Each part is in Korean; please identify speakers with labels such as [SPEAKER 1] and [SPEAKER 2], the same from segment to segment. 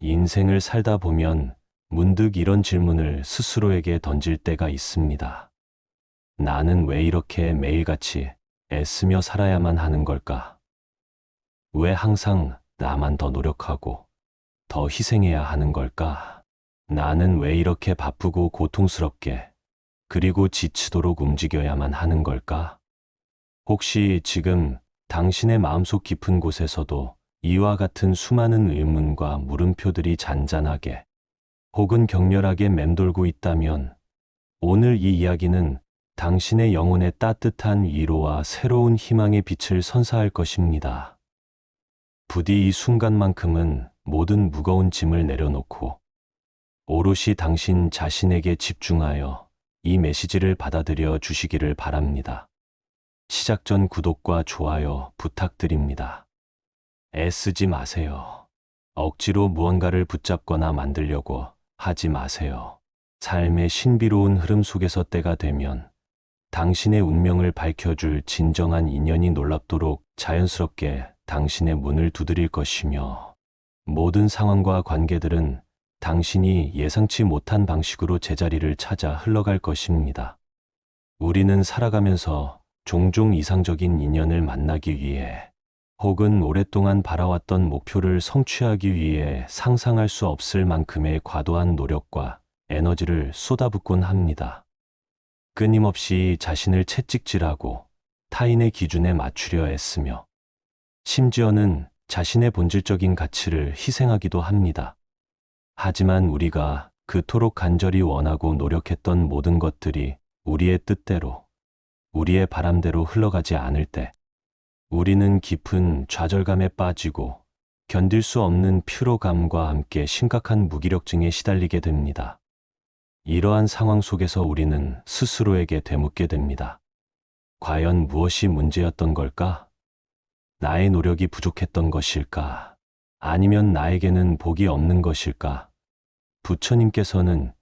[SPEAKER 1] 인생을 살다 보면 문득 이런 질문을 스스로에게 던질 때가 있습니다. 나는 왜 이렇게 매일같이 애쓰며 살아야만 하는 걸까? 왜 항상 나만 더 노력하고 더 희생해야 하는 걸까? 나는 왜 이렇게 바쁘고 고통스럽게 그리고 지치도록 움직여야만 하는 걸까? 혹시 지금 당신의 마음속 깊은 곳에서도 이와 같은 수많은 의문과 물음표들이 잔잔하게 혹은 격렬하게 맴돌고 있다면 오늘 이 이야기는 당신의 영혼에 따뜻한 위로와 새로운 희망의 빛을 선사할 것입니다. 부디 이 순간만큼은 모든 무거운 짐을 내려놓고 오롯이 당신 자신에게 집중하여 이 메시지를 받아들여 주시기를 바랍니다. 시작 전 구독과 좋아요 부탁드립니다. 애쓰지 마세요. 억지로 무언가를 붙잡거나 만들려고 하지 마세요. 삶의 신비로운 흐름 속에서 때가 되면 당신의 운명을 밝혀줄 진정한 인연이 놀랍도록 자연스럽게 당신의 문을 두드릴 것이며 모든 상황과 관계들은 당신이 예상치 못한 방식으로 제자리를 찾아 흘러갈 것입니다. 우리는 살아가면서 종종 이상적인 인연을 만나기 위해 혹은 오랫동안 바라왔던 목표를 성취하기 위해 상상할 수 없을 만큼의 과도한 노력과 에너지를 쏟아붓곤 합니다. 끊임없이 자신을 채찍질하고 타인의 기준에 맞추려 애쓰며 심지어는 자신의 본질적인 가치를 희생하기도 합니다. 하지만 우리가 그토록 간절히 원하고 노력했던 모든 것들이 우리의 뜻대로, 우리의 바람대로 흘러가지 않을 때 우리는 깊은 좌절감에 빠지고 견딜 수 없는 피로감과 함께 심각한 무기력증에 시달리게 됩니다. 이러한 상황 속에서 우리는 스스로에게 되묻게 됩니다. 과연 무엇이 문제였던 걸까? 나의 노력이 부족했던 것일까? 아니면 나에게는 복이 없는 것일까? 부처님께서는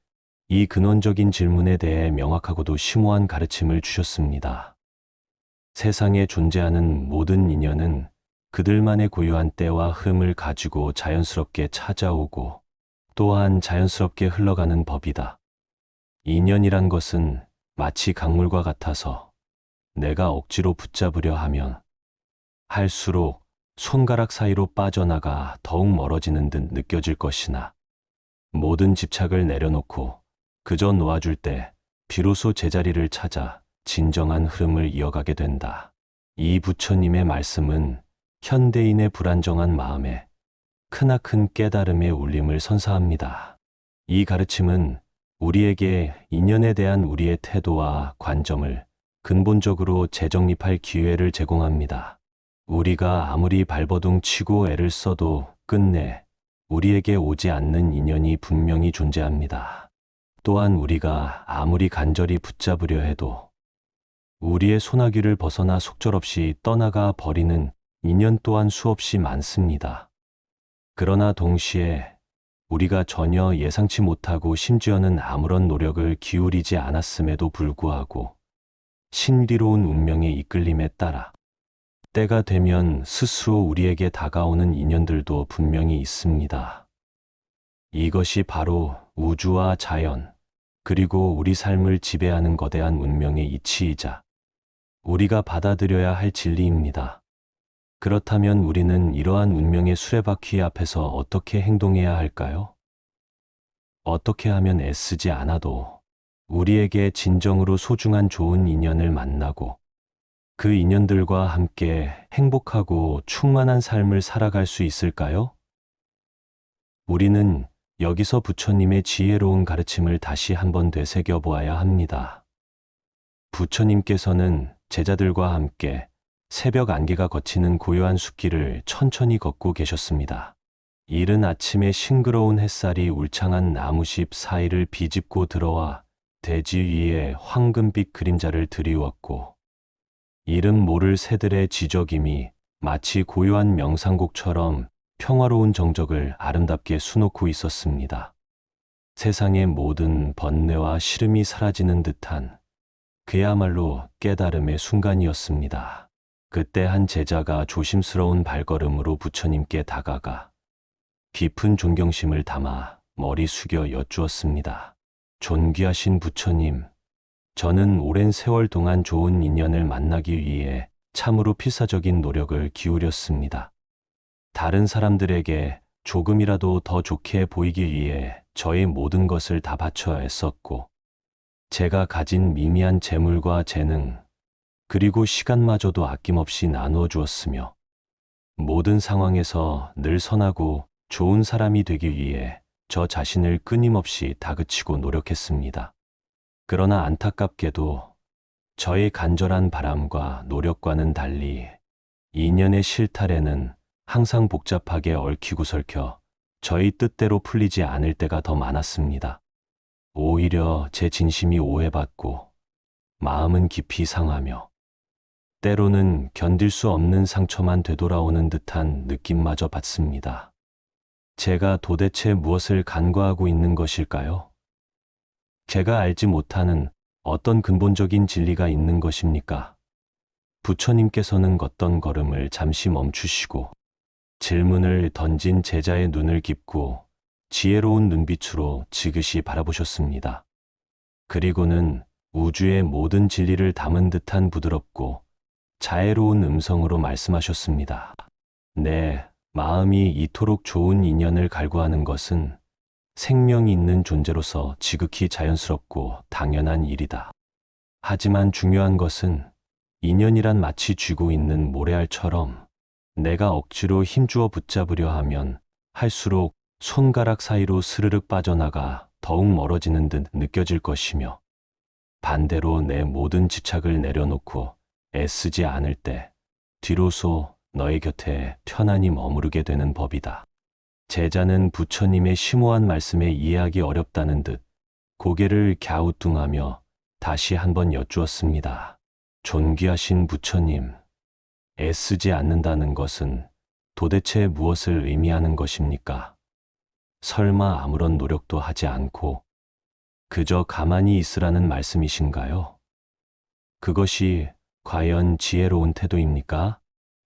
[SPEAKER 1] 이 근원적인 질문에 대해 명확하고도 심오한 가르침을 주셨습니다. 세상에 존재하는 모든 인연은 그들만의 고유한 때와 흠을 가지고 자연스럽게 찾아오고 또한 자연스럽게 흘러가는 법이다. 인연이란 것은 마치 강물과 같아서 내가 억지로 붙잡으려 하면 할수록 손가락 사이로 빠져나가 더욱 멀어지는 듯 느껴질 것이나 모든 집착을 내려놓고 그저 놓아줄 때 비로소 제자리를 찾아 진정한 흐름을 이어가게 된다. 이 부처님의 말씀은 현대인의 불안정한 마음에 크나큰 깨달음의 울림을 선사합니다. 이 가르침은 우리에게 인연에 대한 우리의 태도와 관점을 근본적으로 재정립할 기회를 제공합니다. 우리가 아무리 발버둥 치고 애를 써도 끝내 우리에게 오지 않는 인연이 분명히 존재합니다. 또한 우리가 아무리 간절히 붙잡으려 해도 우리의 소나기를 벗어나 속절없이 떠나가 버리는 인연 또한 수없이 많습니다. 그러나 동시에 우리가 전혀 예상치 못하고 심지어는 아무런 노력을 기울이지 않았음에도 불구하고 신비로운 운명의 이끌림에 따라 때가 되면 스스로 우리에게 다가오는 인연들도 분명히 있습니다. 이것이 바로 우주와 자연, 그리고 우리 삶을 지배하는 거대한 운명의 이치이자 우리가 받아들여야 할 진리입니다. 그렇다면 우리는 이러한 운명의 수레바퀴 앞에서 어떻게 행동해야 할까요? 어떻게 하면 애쓰지 않아도 우리에게 진정으로 소중한 좋은 인연을 만나고 그 인연들과 함께 행복하고 충만한 삶을 살아갈 수 있을까요? 우리는 여기서 부처님의 지혜로운 가르침을 다시 한번 되새겨 보아야 합니다. 부처님께서는 제자들과 함께 새벽 안개가 걷히는 고요한 숲길을 천천히 걷고 계셨습니다. 이른 아침에 싱그러운 햇살이 울창한 나무십 사이를 비집고 들어와 대지 위에 황금빛 그림자를 드리웠고 이름 모를 새들의 지저김이 마치 고요한 명상곡처럼 평화로운 정적을 아름답게 수놓고 있었습니다. 세상의 모든 번뇌와 시름이 사라지는 듯한 그야말로 깨달음의 순간이었습니다. 그때 한 제자가 조심스러운 발걸음으로 부처님께 다가가 깊은 존경심을 담아 머리 숙여 여쭈었습니다. 존귀하신 부처님, 저는 오랜 세월 동안 좋은 인연을 만나기 위해 참으로 필사적인 노력을 기울였습니다. 다른 사람들에게 조금이라도 더 좋게 보이기 위해 저의 모든 것을 다 바쳐 애썼고, 제가 가진 미미한 재물과 재능, 그리고 시간마저도 아낌없이 나누어 주었으며, 모든 상황에서 늘 선하고 좋은 사람이 되기 위해 저 자신을 끊임없이 다그치고 노력했습니다. 그러나 안타깝게도 저의 간절한 바람과 노력과는 달리 인연의 실타래는 항상 복잡하게 얽히고 설켜 저희 뜻대로 풀리지 않을 때가 더 많았습니다. 오히려 제 진심이 오해받고 마음은 깊이 상하며 때로는 견딜 수 없는 상처만 되돌아오는 듯한 느낌마저 받습니다. 제가 도대체 무엇을 간과하고 있는 것일까요? 제가 알지 못하는 어떤 근본적인 진리가 있는 것입니까? 부처님께서는 걷던 걸음을 잠시 멈추시고 질문을 던진 제자의 눈을 깊고 지혜로운 눈빛으로 지그시 바라보셨습니다. 그리고는 우주의 모든 진리를 담은 듯한 부드럽고 자애로운 음성으로 말씀하셨습니다. 내 마음이 이토록 좋은 인연을 갈구하는 것은 생명이 있는 존재로서 지극히 자연스럽고 당연한 일이다. 하지만 중요한 것은 인연이란 마치 쥐고 있는 모래알처럼 내가 억지로 힘주어 붙잡으려 하면 할수록 손가락 사이로 스르륵 빠져나가 더욱 멀어지는 듯 느껴질 것이며, 반대로 내 모든 집착을 내려놓고 애쓰지 않을 때 뒤로소 너의 곁에 편안히 머무르게 되는 법이다. 제자는 부처님의 심오한 말씀에 이해하기 어렵다는 듯 고개를 갸우뚱하며 다시 한번 여쭈었습니다. 존귀하신 부처님, 애쓰지 않는다는 것은 도대체 무엇을 의미하는 것입니까? 설마 아무런 노력도 하지 않고 그저 가만히 있으라는 말씀이신가요? 그것이 과연 지혜로운 태도입니까?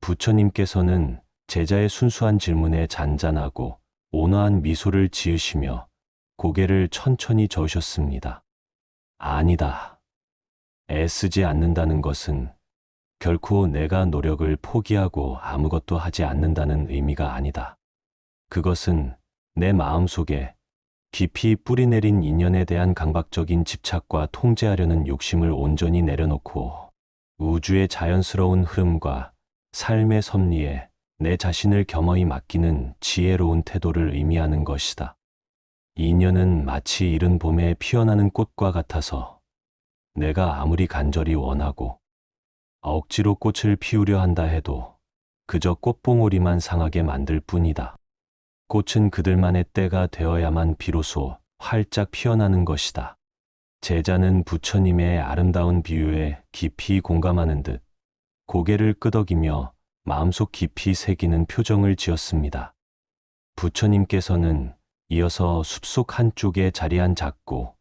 [SPEAKER 1] 부처님께서는 제자의 순수한 질문에 잔잔하고 온화한 미소를 지으시며 고개를 천천히 저으셨습니다. 아니다. 애쓰지 않는다는 것은 결코 내가 노력을 포기하고 아무것도 하지 않는다는 의미가 아니다. 그것은 내 마음속에 깊이 뿌리내린 인연에 대한 강박적인 집착과 통제하려는 욕심을 온전히 내려놓고 우주의 자연스러운 흐름과 삶의 섭리에 내 자신을 겸허히 맡기는 지혜로운 태도를 의미하는 것이다. 인연은 마치 이른 봄에 피어나는 꽃과 같아서 내가 아무리 간절히 원하고 억지로 꽃을 피우려 한다 해도 그저 꽃봉오리만 상하게 만들 뿐이다. 꽃은 그들만의 때가 되어야만 비로소 활짝 피어나는 것이다. 제자는 부처님의 아름다운 비유에 깊이 공감하는 듯 고개를 끄덕이며 마음속 깊이 새기는 표정을 지었습니다. 부처님께서는 이어서 숲속 한쪽에 자리한 작고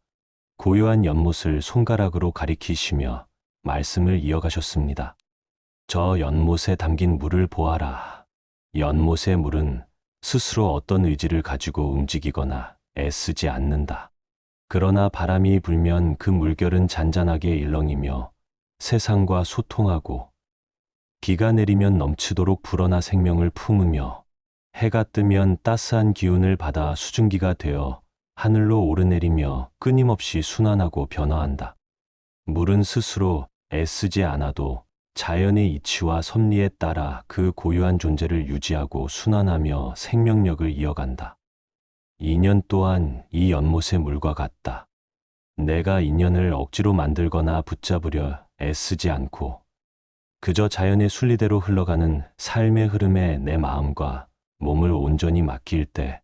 [SPEAKER 1] 고요한 연못을 손가락으로 가리키시며 말씀을 이어가셨습니다. 저 연못에 담긴 물을 보아라. 연못의 물은 스스로 어떤 의지를 가지고 움직이거나 애쓰지 않는다. 그러나 바람이 불면 그 물결은 잔잔하게 일렁이며 세상과 소통하고, 비가 내리면 넘치도록 불어나 생명을 품으며, 해가 뜨면 따스한 기운을 받아 수증기가 되어 하늘로 오르내리며 끊임없이 순환하고 변화한다. 물은 스스로 애쓰지 않아도 자연의 이치와 섭리에 따라 그 고유한 존재를 유지하고 순환하며 생명력을 이어간다. 인연 또한 이 연못의 물과 같다. 내가 인연을 억지로 만들거나 붙잡으려 애쓰지 않고 그저 자연의 순리대로 흘러가는 삶의 흐름에 내 마음과 몸을 온전히 맡길 때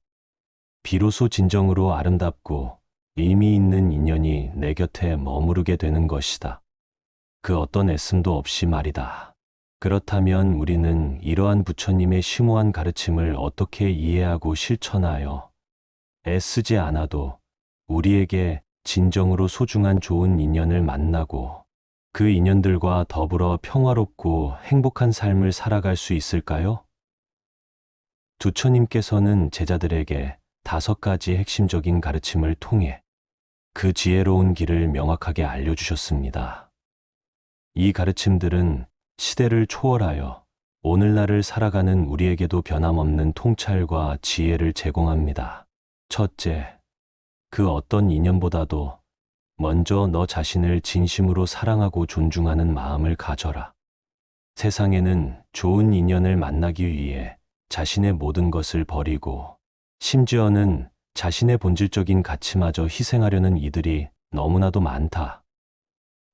[SPEAKER 1] 비로소 진정으로 아름답고 의미 있는 인연이 내 곁에 머무르게 되는 것이다. 그 어떤 애씀도 없이 말이다. 그렇다면 우리는 이러한 부처님의 심오한 가르침을 어떻게 이해하고 실천하여 애쓰지 않아도 우리에게 진정으로 소중한 좋은 인연을 만나고 그 인연들과 더불어 평화롭고 행복한 삶을 살아갈 수 있을까요? 부처님께서는 제자들에게 5가지 핵심적인 가르침을 통해 그 지혜로운 길을 명확하게 알려주셨습니다. 이 가르침들은 시대를 초월하여 오늘날을 살아가는 우리에게도 변함없는 통찰과 지혜를 제공합니다. 첫째, 그 어떤 인연보다도 먼저 너 자신을 진심으로 사랑하고 존중하는 마음을 가져라. 세상에는 좋은 인연을 만나기 위해 자신의 모든 것을 버리고 심지어는 자신의 본질적인 가치마저 희생하려는 이들이 너무나도 많다.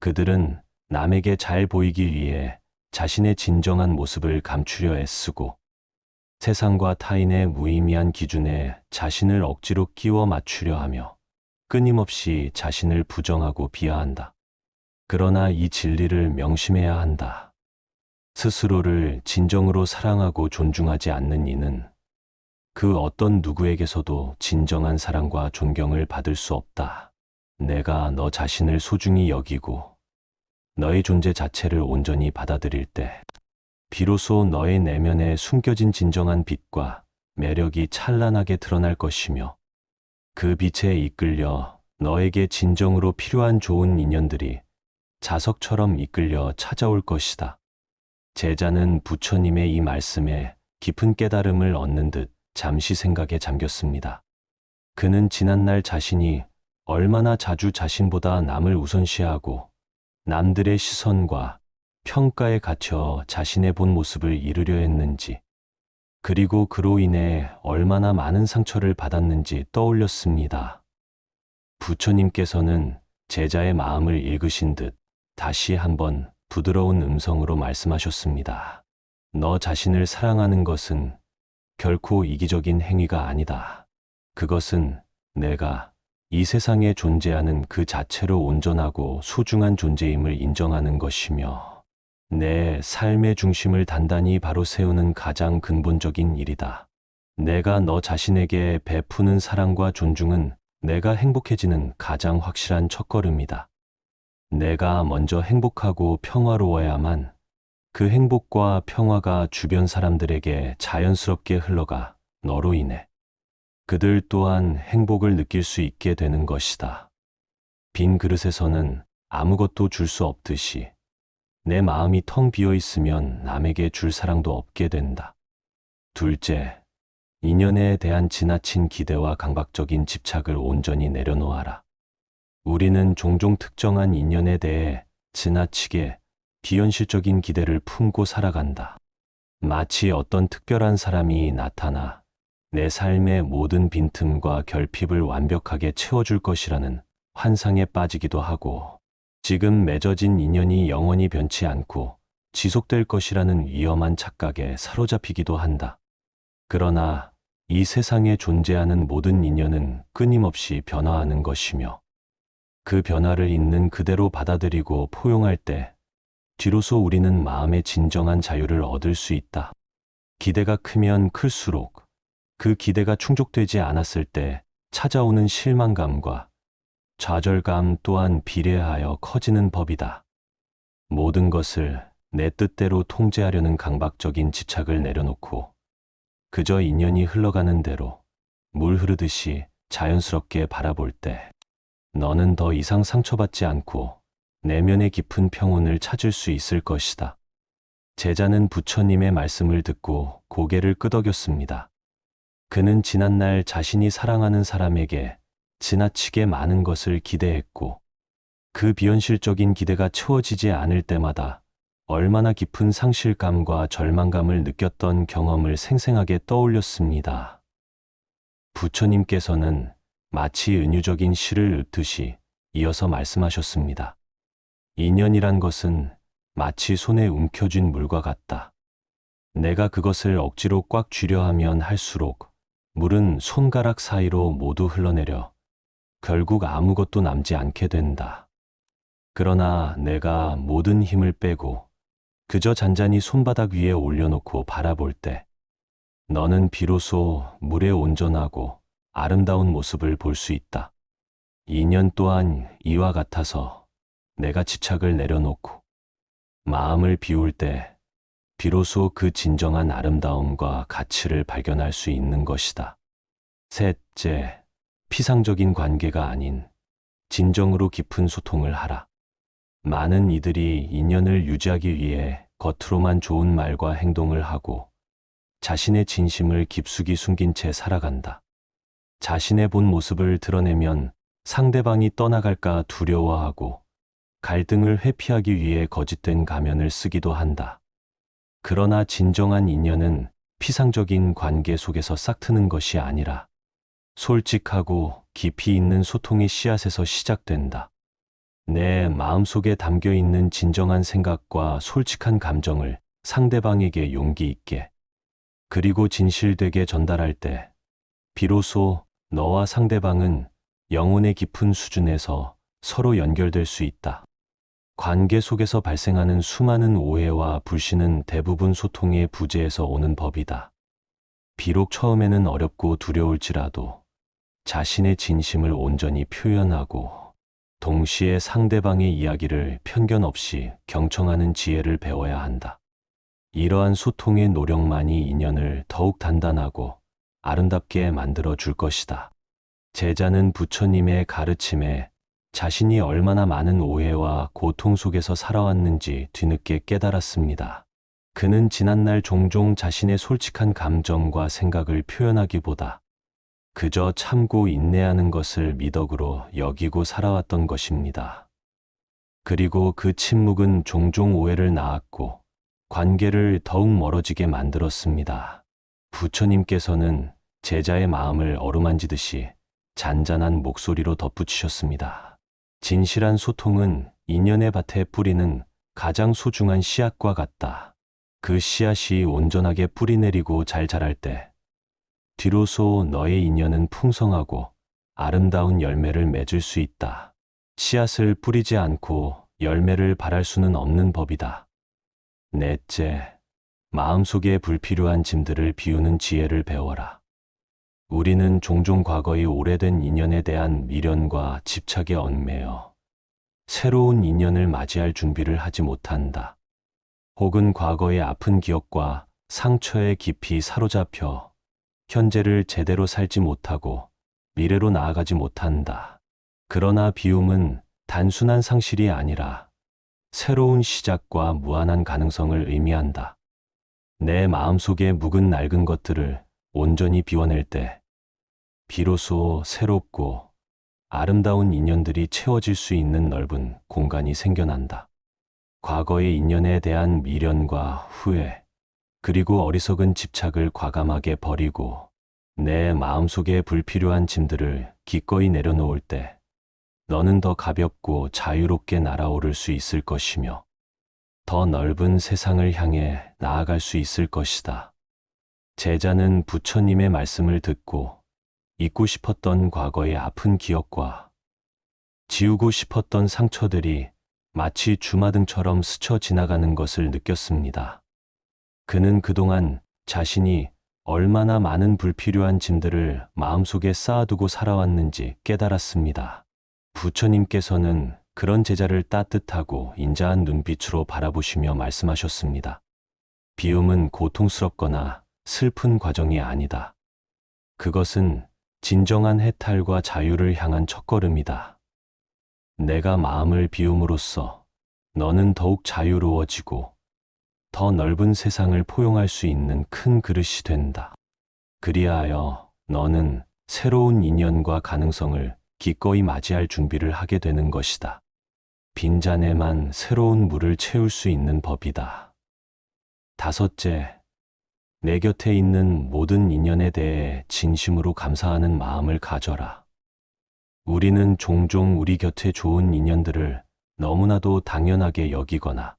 [SPEAKER 1] 그들은 남에게 잘 보이기 위해 자신의 진정한 모습을 감추려 애쓰고 세상과 타인의 무의미한 기준에 자신을 억지로 끼워 맞추려 하며 끊임없이 자신을 부정하고 비하한다. 그러나 이 진리를 명심해야 한다. 스스로를 진정으로 사랑하고 존중하지 않는 이는 그 어떤 누구에게서도 진정한 사랑과 존경을 받을 수 없다. 내가 너 자신을 소중히 여기고 너의 존재 자체를 온전히 받아들일 때 비로소 너의 내면에 숨겨진 진정한 빛과 매력이 찬란하게 드러날 것이며 그 빛에 이끌려 너에게 진정으로 필요한 좋은 인연들이 자석처럼 이끌려 찾아올 것이다. 제자는 부처님의 이 말씀에 깊은 깨달음을 얻는 듯 잠시 생각에 잠겼습니다. 그는 지난날 자신이 얼마나 자주 자신보다 남을 우선시하고 남들의 시선과 평가에 갇혀 자신의 본 모습을 잃으려 했는지, 그리고 그로 인해 얼마나 많은 상처를 받았는지 떠올렸습니다. 부처님께서는 제자의 마음을 읽으신 듯 다시 한번 부드러운 음성으로 말씀하셨습니다. 너 자신을 사랑하는 것은 결코 이기적인 행위가 아니다. 그것은 내가 이 세상에 존재하는 그 자체로 온전하고 소중한 존재임을 인정하는 것이며 내 삶의 중심을 단단히 바로 세우는 가장 근본적인 일이다. 내가 너 자신에게 베푸는 사랑과 존중은 내가 행복해지는 가장 확실한 첫걸음이다. 내가 먼저 행복하고 평화로워야만 그 행복과 평화가 주변 사람들에게 자연스럽게 흘러가 너로 인해 그들 또한 행복을 느낄 수 있게 되는 것이다. 빈 그릇에서는 아무것도 줄 수 없듯이 내 마음이 텅 비어 있으면 남에게 줄 사랑도 없게 된다. 둘째, 인연에 대한 지나친 기대와 강박적인 집착을 온전히 내려놓아라. 우리는 종종 특정한 인연에 대해 지나치게 비현실적인 기대를 품고 살아간다. 마치 어떤 특별한 사람이 나타나 내 삶의 모든 빈틈과 결핍을 완벽하게 채워줄 것이라는 환상에 빠지기도 하고, 지금 맺어진 인연이 영원히 변치 않고 지속될 것이라는 위험한 착각에 사로잡히기도 한다. 그러나 이 세상에 존재하는 모든 인연은 끊임없이 변화하는 것이며 그 변화를 있는 그대로 받아들이고 포용할 때 뒤로소 우리는 마음의 진정한 자유를 얻을 수 있다. 기대가 크면 클수록 그 기대가 충족되지 않았을 때 찾아오는 실망감과 좌절감 또한 비례하여 커지는 법이다. 모든 것을 내 뜻대로 통제하려는 강박적인 집착을 내려놓고 그저 인연이 흘러가는 대로 물 흐르듯이 자연스럽게 바라볼 때 너는 더 이상 상처받지 않고 내면의 깊은 평온을 찾을 수 있을 것이다. 제자는 부처님의 말씀을 듣고 고개를 끄덕였습니다. 그는 지난날 자신이 사랑하는 사람에게 지나치게 많은 것을 기대했고 그 비현실적인 기대가 채워지지 않을 때마다 얼마나 깊은 상실감과 절망감을 느꼈던 경험을 생생하게 떠올렸습니다. 부처님께서는 마치 은유적인 시를 읊듯이 이어서 말씀하셨습니다. 인연이란 것은 마치 손에 움켜쥔 물과 같다. 내가 그것을 억지로 꽉 쥐려 하면 할수록 물은 손가락 사이로 모두 흘러내려 결국 아무것도 남지 않게 된다. 그러나 내가 모든 힘을 빼고 그저 잔잔히 손바닥 위에 올려놓고 바라볼 때 너는 비로소 물의 온전하고 아름다운 모습을 볼 수 있다. 인연 또한 이와 같아서 내가 집착을 내려놓고 마음을 비울 때 비로소 그 진정한 아름다움과 가치를 발견할 수 있는 것이다. 셋째, 피상적인 관계가 아닌 진정으로 깊은 소통을 하라. 많은 이들이 인연을 유지하기 위해 겉으로만 좋은 말과 행동을 하고 자신의 진심을 깊숙이 숨긴 채 살아간다. 자신의 본 모습을 드러내면 상대방이 떠나갈까 두려워하고 갈등을 회피하기 위해 거짓된 가면을 쓰기도 한다. 그러나 진정한 인연은 피상적인 관계 속에서 싹트는 것이 아니라 솔직하고 깊이 있는 소통의 씨앗에서 시작된다. 내 마음속에 담겨 있는 진정한 생각과 솔직한 감정을 상대방에게 용기 있게 그리고 진실되게 전달할 때 비로소 너와 상대방은 영혼의 깊은 수준에서 서로 연결될 수 있다. 관계 속에서 발생하는 수많은 오해와 불신은 대부분 소통의 부재에서 오는 법이다. 비록 처음에는 어렵고 두려울지라도 자신의 진심을 온전히 표현하고 동시에 상대방의 이야기를 편견 없이 경청하는 지혜를 배워야 한다. 이러한 소통의 노력만이 인연을 더욱 단단하고 아름답게 만들어 줄 것이다. 제자는 부처님의 가르침에 자신이 얼마나 많은 오해와 고통 속에서 살아왔는지 뒤늦게 깨달았습니다. 그는 지난날 종종 자신의 솔직한 감정과 생각을 표현하기보다 그저 참고 인내하는 것을 미덕으로 여기고 살아왔던 것입니다. 그리고 그 침묵은 종종 오해를 낳았고 관계를 더욱 멀어지게 만들었습니다. 부처님께서는 제자의 마음을 어루만지듯이 잔잔한 목소리로 덧붙이셨습니다. 진실한 소통은 인연의 밭에 뿌리는 가장 소중한 씨앗과 같다. 그 씨앗이 온전하게 뿌리내리고 잘 자랄 때 뒤로소 너의 인연은 풍성하고 아름다운 열매를 맺을 수 있다. 씨앗을 뿌리지 않고 열매를 발할 수는 없는 법이다. 넷째, 마음속에 불필요한 짐들을 비우는 지혜를 배워라. 우리는 종종 과거의 오래된 인연에 대한 미련과 집착에 얽매여 새로운 인연을 맞이할 준비를 하지 못한다. 혹은 과거의 아픈 기억과 상처에 깊이 사로잡혀 현재를 제대로 살지 못하고 미래로 나아가지 못한다. 그러나 비움은 단순한 상실이 아니라 새로운 시작과 무한한 가능성을 의미한다. 내 마음속에 묵은 낡은 것들을 온전히 비워낼 때 비로소 새롭고 아름다운 인연들이 채워질 수 있는 넓은 공간이 생겨난다. 과거의 인연에 대한 미련과 후회, 그리고 어리석은 집착을 과감하게 버리고 내 마음속에 불필요한 짐들을 기꺼이 내려놓을 때 너는 더 가볍고 자유롭게 날아오를 수 있을 것이며 더 넓은 세상을 향해 나아갈 수 있을 것이다. 제자는 부처님의 말씀을 듣고 잊고 싶었던 과거의 아픈 기억과 지우고 싶었던 상처들이 마치 주마등처럼 스쳐 지나가는 것을 느꼈습니다. 그는 그동안 자신이 얼마나 많은 불필요한 짐들을 마음속에 쌓아두고 살아왔는지 깨달았습니다. 부처님께서는 그런 제자를 따뜻하고 인자한 눈빛으로 바라보시며 말씀하셨습니다. 비움은 고통스럽거나 슬픈 과정이 아니다. 그것은 진정한 해탈과 자유를 향한 첫걸음이다. 내가 마음을 비움으로써 너는 더욱 자유로워지고 더 넓은 세상을 포용할 수 있는 큰 그릇이 된다. 그리하여 너는 새로운 인연과 가능성을 기꺼이 맞이할 준비를 하게 되는 것이다. 빈잔에만 새로운 물을 채울 수 있는 법이다. 다섯째, 내 곁에 있는 모든 인연에 대해 진심으로 감사하는 마음을 가져라. 우리는 종종 우리 곁에 좋은 인연들을 너무나도 당연하게 여기거나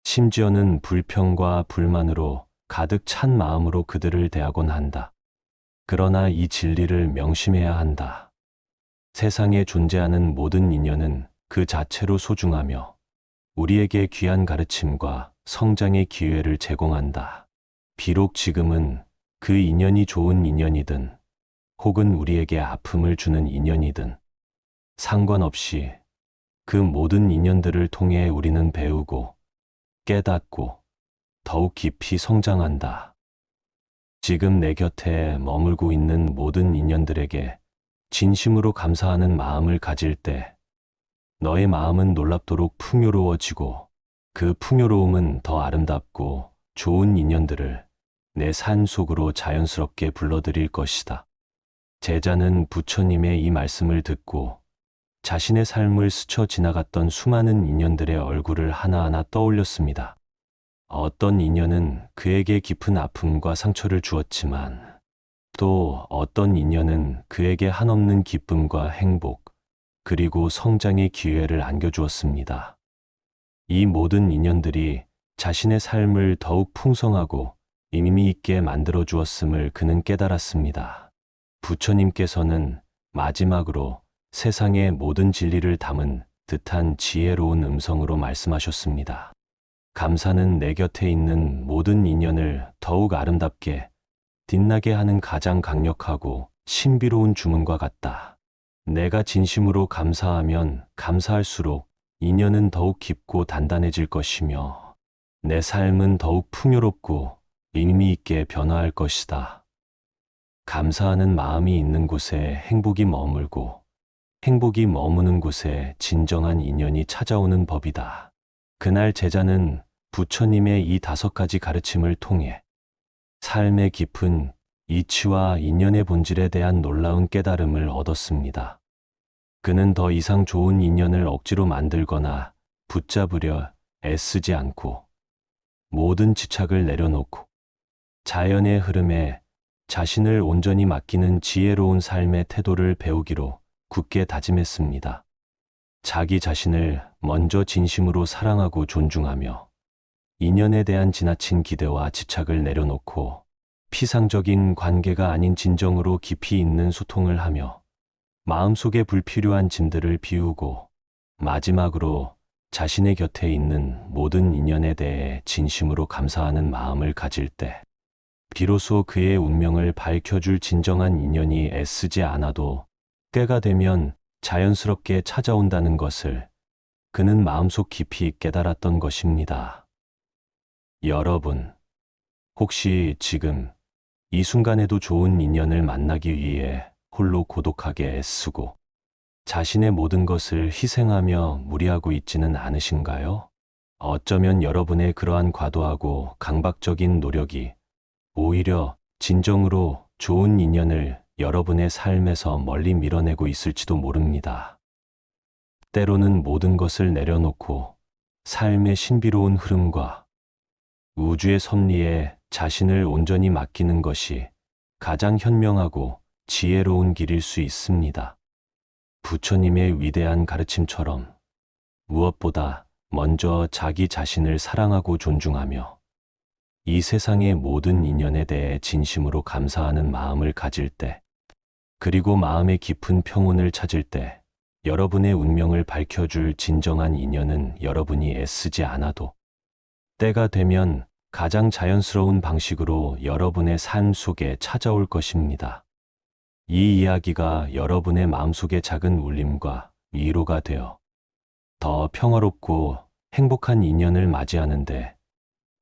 [SPEAKER 1] 심지어는 불평과 불만으로 가득 찬 마음으로 그들을 대하곤 한다. 그러나 이 진리를 명심해야 한다. 세상에 존재하는 모든 인연은 그 자체로 소중하며 우리에게 귀한 가르침과 성장의 기회를 제공한다. 비록 지금은 그 인연이 좋은 인연이든 혹은 우리에게 아픔을 주는 인연이든 상관없이 그 모든 인연들을 통해 우리는 배우고 깨닫고 더욱 깊이 성장한다. 지금 내 곁에 머물고 있는 모든 인연들에게 진심으로 감사하는 마음을 가질 때 너의 마음은 놀랍도록 풍요로워지고 그 풍요로움은 더 아름답고 좋은 인연들을 내 삶 속으로 자연스럽게 불러들일 것이다. 제자는 부처님의 이 말씀을 듣고 자신의 삶을 스쳐 지나갔던 수많은 인연들의 얼굴을 하나하나 떠올렸습니다. 어떤 인연은 그에게 깊은 아픔과 상처를 주었지만 또 어떤 인연은 그에게 한없는 기쁨과 행복, 그리고 성장의 기회를 안겨주었습니다. 이 모든 인연들이 자신의 삶을 더욱 풍성하고 의미 있게 만들어 주었음을 그는 깨달았습니다. 부처님께서는 마지막으로 세상의 모든 진리를 담은 듯한 지혜로운 음성으로 말씀하셨습니다. 감사는 내 곁에 있는 모든 인연을 더욱 아름답게 빛나게 하는 가장 강력하고 신비로운 주문과 같다. 내가 진심으로 감사하면 감사할수록 인연은 더욱 깊고 단단해질 것이며 내 삶은 더욱 풍요롭고 의미 있게 변화할 것이다. 감사하는 마음이 있는 곳에 행복이 머물고 행복이 머무는 곳에 진정한 인연이 찾아오는 법이다. 그날 제자는 부처님의 이 5가지 가르침을 통해 삶의 깊은 이치와 인연의 본질에 대한 놀라운 깨달음을 얻었습니다. 그는 더 이상 좋은 인연을 억지로 만들거나 붙잡으려 애쓰지 않고 모든 집착을 내려놓고 자연의 흐름에 자신을 온전히 맡기는 지혜로운 삶의 태도를 배우기로 굳게 다짐했습니다. 자기 자신을 먼저 진심으로 사랑하고 존중하며 인연에 대한 지나친 기대와 집착을 내려놓고 피상적인 관계가 아닌 진정으로 깊이 있는 소통을 하며 마음속에 불필요한 짐들을 비우고 마지막으로 자신의 곁에 있는 모든 인연에 대해 진심으로 감사하는 마음을 가질 때 비로소 그의 운명을 밝혀줄 진정한 인연이 애쓰지 않아도 때가 되면 자연스럽게 찾아온다는 것을 그는 마음속 깊이 깨달았던 것입니다. 여러분, 혹시 지금 이 순간에도 좋은 인연을 만나기 위해 홀로 고독하게 애쓰고 자신의 모든 것을 희생하며 무리하고 있지는 않으신가요? 어쩌면 여러분의 그러한 과도하고 강박적인 노력이 오히려 진정으로 좋은 인연을 여러분의 삶에서 멀리 밀어내고 있을지도 모릅니다. 때로는 모든 것을 내려놓고 삶의 신비로운 흐름과 우주의 섭리에 자신을 온전히 맡기는 것이 가장 현명하고 지혜로운 길일 수 있습니다. 부처님의 위대한 가르침처럼 무엇보다 먼저 자기 자신을 사랑하고 존중하며 이 세상의 모든 인연에 대해 진심으로 감사하는 마음을 가질 때, 그리고 마음의 깊은 평온을 찾을 때 여러분의 운명을 밝혀줄 진정한 인연은 여러분이 애쓰지 않아도 때가 되면 가장 자연스러운 방식으로 여러분의 삶 속에 찾아올 것입니다. 이 이야기가 여러분의 마음속의 작은 울림과 위로가 되어 더 평화롭고 행복한 인연을 맞이하는데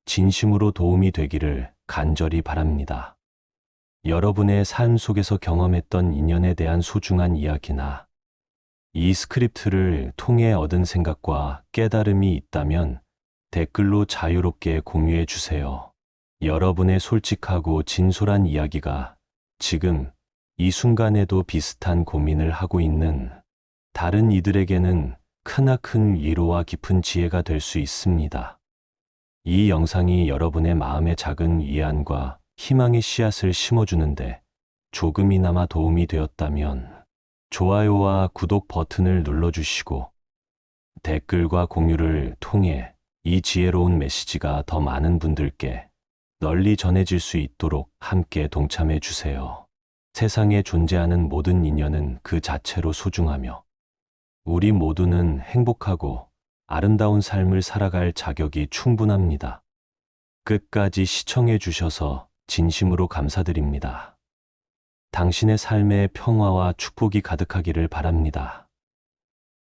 [SPEAKER 1] 진심으로 도움이 되기를 간절히 바랍니다. 여러분의 삶 속에서 경험했던 인연에 대한 소중한 이야기나 이 스크립트를 통해 얻은 생각과 깨달음이 있다면 댓글로 자유롭게 공유해 주세요. 여러분의 솔직하고 진솔한 이야기가 지금 이 순간에도 비슷한 고민을 하고 있는 다른 이들에게는 크나큰 위로와 깊은 지혜가 될 수 있습니다. 이 영상이 여러분의 마음에 작은 위안과 희망의 씨앗을 심어주는데 조금이나마 도움이 되었다면 좋아요와 구독 버튼을 눌러주시고 댓글과 공유를 통해 이 지혜로운 메시지가 더 많은 분들께 널리 전해질 수 있도록 함께 동참해 주세요. 세상에 존재하는 모든 인연은 그 자체로 소중하며 우리 모두는 행복하고 아름다운 삶을 살아갈 자격이 충분합니다. 끝까지 시청해 주셔서 진심으로 감사드립니다. 당신의 삶에 평화와 축복이 가득하기를 바랍니다.